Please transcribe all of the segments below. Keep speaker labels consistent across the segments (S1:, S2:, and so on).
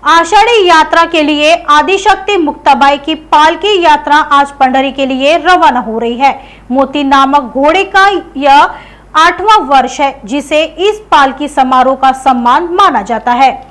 S1: आषाढ़ी यात्रा के लिए आदिशक्ति मुक्ताबाई की पालकी यात्रा आज पंडरी के लिए रवाना हो रही है। मोती नामक घोड़े का यह 8वां वर्ष है जिसे इस पालकी समारोह का सम्मान माना जाता है।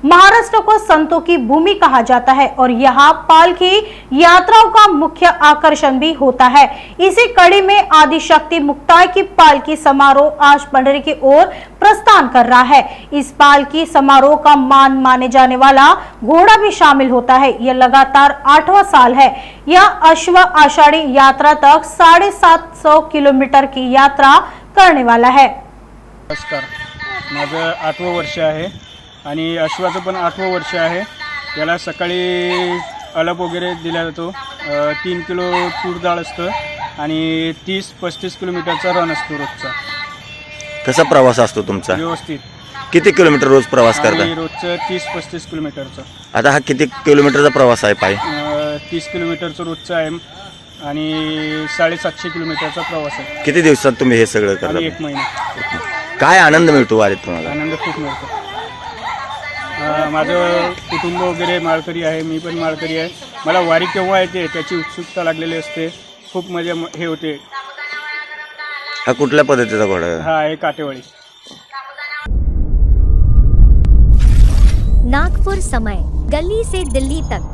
S1: महाराष्ट्र को संतों की भूमि कहा जाता है और यहाँ पालकी यात्राओं का मुख्य आकर्षण भी होता है। इसी कड़ी में आदिशक्ति मुक्ताई की पालकी समारोह आज पंडरी की ओर प्रस्थान कर रहा है। इस पालकी समारोह का माने जाने वाला घोड़ा भी शामिल होता है। यह लगातार 8वां साल है। यह अश्व आषाढ़ी यात्रा तक 750 किलोमीटर की यात्रा करने वाला है।
S2: नमस्कार, माझं 8वं वर्ष आहे आणि अश्वाचं पण 8वं वर्ष आहे। याला सकाळी अलप वगैरे दिला जातो। 3 किलो तूर डाळ असतं आणि 30-35 किलोमीटरचा रन असतो रोजचा।
S3: कसा प्रवास असतो तुमचा?
S2: व्यवस्थित।
S3: किती किलोमीटर रोज प्रवास करता?
S2: रोजचं 30-35 किलोमीटरचा।
S3: आता हा किती किलोमीटरचा प्रवास आहे पायी?
S2: 30 किलोमीटरचा रोजचा आहे आणि 750 किलोमीटरचा प्रवास आहे।
S3: किती दिवसात तुम्ही हे सगळं करता?
S2: 1 महिना।
S3: काय आनंद मिळतो वारीत तुम्हाला?
S2: आनंद खूप मिळतो। माझं कुटुंब वगैरे माळकरी आहे, मी पण माळकरी आहे। मला वारी केव्हा येते त्याची उत्सुकता लागलेली असते। खूप मजा हे होते।
S3: हा कुठल्या पद्धतीचा घोडा आहे?
S2: हा आहे काटेवाडी।
S4: नागपुर समय, गली से दिल्ली तक।